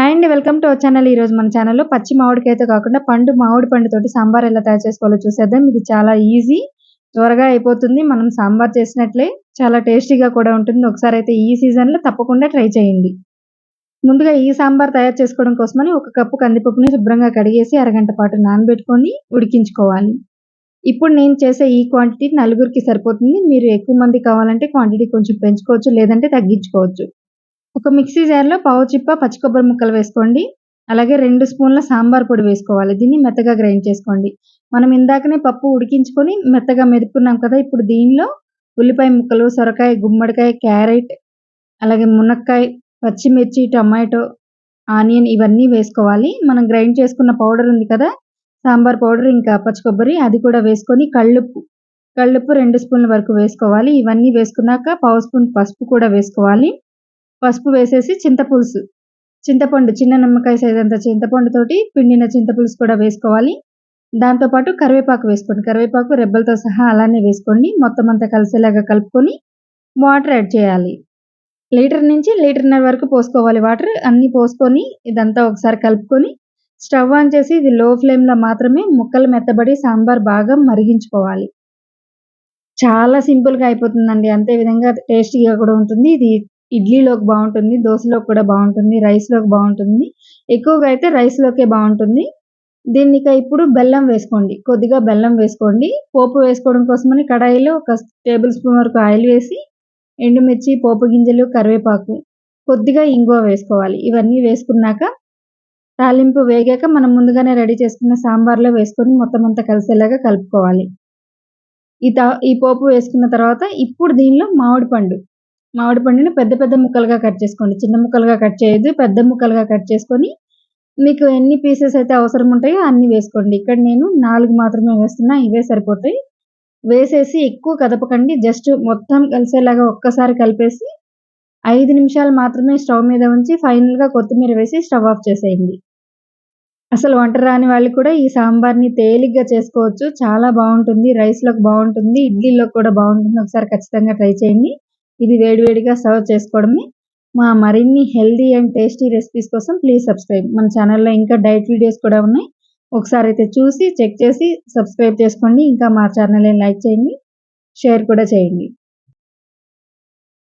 Hi అండి. Welcome to our channel. ఈరోజు మన ఛానల్‌లో పచ్చి మామిడికాయతో కాకుండా మామిడి పండుతోటి సాంబార్ ఎలా తయారు చేసుకోవాలో చూసేద్దాం. ఇది చాలా ఈజీ. త్వరగా అయిపోతుంది. మనం సాంబార్ చేసినట్లే చాలా టేస్టీగా కూడా ఉంటుంది. ఒకసారి అయితే ఈ సీజన్‌లో తప్పకుండా ట్రై చేయండి. ముందుగా ఈ సాంబార్ తయారు చేసుకోవడం కోసమని ఒక కప్పు కందిపప్పుని శుభ్రంగా కడిగేసి అరగంట పాటు నానబెట్టుకొని ఉడికించుకోవాలి. ఇప్పుడు నేను చేసే ఈ క్వాంటిటీ నలుగురికి సరిపోతుంది. మీరు ఎక్కువ మంది కావాలంటే క్వాంటిటీ కొంచెం పెంచుకోవచ్చు, లేదంటే తగ్గించుకోవచ్చు. ఒక మిక్సీ జార్‌లో పావు చిప్ప పచ్చి కొబ్బరి ముక్కలు వేసుకోండి. అలాగే 2 స్పూన్ల సాంబార్ పొడి వేసుకోవాలి. దీన్ని మెత్తగా గ్రైండ్ చేసుకోండి. మనం ఇందాకనే పప్పు ఉడికించుకొని మెత్తగా మెదుపుకున్నాం కదా! ఇప్పుడు దీనిలో ఉల్లిపాయ ముక్కలు, సొరకాయ, గుమ్మడికాయ, క్యారెట్, అలాగే మునక్కాయ, పచ్చిమిర్చి, టమాటో, ఆనియన్ ఇవన్నీ వేసుకోవాలి. మనం గ్రైండ్ చేసుకున్న పౌడర్ ఉంది కదా! సాంబార్ పౌడర్ ఇంకా పచ్చి కొబ్బరి అది కూడా వేసుకొని కల్లుప్పు 2 స్పూన్ల వరకు వేసుకోవాలి. ఇవన్నీ వేసుకున్నాక పావు స్పూన్ పసుపు కూడా వేసుకోవాలి. పసుపు వేసేసి చింతపండు చిన్న నిమ్మకాయ సైజ్ అంత చింతపండుతోటి పిండిన చింతపులుసు కూడా వేసుకోవాలి. దాంతో పాటు కరివేపాకు వేసుకోండి. కరివేపాకు రెబ్బలతో సహా అలానే వేసుకోండి. మొత్తం అంతా కలిసేలాగా కలుపుకొని వాటర్ యాడ్ చేయాలి. లీటర్ నుంచి లీటర్‌న్నర వరకు పోసుకోవాలి వాటర్. అన్నీ పోసుకొని ఇదంతా ఒకసారి కలుపుకొని స్టవ్ ఆన్ చేసి ఇది లో ఫ్లేమ్‌లో మాత్రమే ముక్కలు మెత్తబడి సాంబార్ బాగా మరిగించుకోవాలి. చాలా సింపుల్‌గా అయిపోతుందండి. అంతే విధంగా టేస్టీగా కూడా ఉంటుంది. ఇది ఇడ్లీలోకి బావుంటుంది, దోసలోకి కూడా బావుంటుంది, రైస్‌లోకి బావుంటుంది. ఎక్కువగా అయితే రైస్‌లోకే బావుంటుంది. ఇప్పుడు బెల్లం వేసుకోండి. కొద్దిగా బెల్లం వేసుకోండి. పోపు వేసుకోవడం కోసమని కడాయిలో ఒక టేబుల్ స్పూన్ వరకు ఆయిల్ వేసి ఎండుమిర్చి, పోపు గింజలు, కరివేపాకు, కొద్దిగా ఇంగువ వేసుకోవాలి. ఇవన్నీ వేసుకున్నాక తాలింపు వేగాక మనం ముందుగానే రెడీ చేసుకున్న సాంబార్‌లో వేసుకొని మొత్తం అంతా కలిసేలాగా కలుపుకోవాలి. ఈ పోపు వేసుకున్న తర్వాత ఇప్పుడు దీనిలో మామిడి పండుని పెద్ద పెద్ద ముక్కలుగా కట్ చేసుకోండి. చిన్న ముక్కలుగా కట్ చేయొద్దు. పెద్ద ముక్కలుగా కట్ చేసుకొని మీకు ఎన్ని పీసెస్ అయితే అవసరం ఉంటాయో అన్ని వేసుకోండి. ఇక్కడ నేను 4 మాత్రమే వేస్తున్నా. ఇవే సరిపోతాయి. వేసేసి ఎక్కువ కదపకండి. జస్ట్ మొత్తం కలిసేలాగా ఒక్కసారి కలిపేసి 5 నిమిషాలు మాత్రమే స్టవ్ మీద ఉంచి ఫైనల్‌గా కొత్తిమీర వేసి స్టవ్ ఆఫ్ చేసేయండి. అసలు వంట రాని వాళ్ళు కూడా ఈ సాంబార్‌ని తేలిగ్గా చేసుకోవచ్చు. చాలా బావుంటుంది. రైస్‌లోకి బావుంటుంది. ఇడ్లీలోకి కూడా బావుంటుంది. ఒకసారి ఖచ్చితంగా ట్రై చేయండి. ఇది వేడివేడిగా సర్వ్ చేసుకోవడమే. మా మరిన్ని హెల్తీ అండ్ టేస్టీ రెసిపీస్ కోసం ప్లీజ్ సబ్స్క్రైబ్. మన ఛానల్‌లో ఇంకా డైట్ వీడియోస్ కూడా ఉన్నాయి. ఒకసారి అయితే చూసి చెక్ చేసి సబ్స్క్రైబ్ చేసుకోండి. ఇంకా మా ఛానల్‌ని లైక్ చేయండి, షేర్ కూడా చేయండి.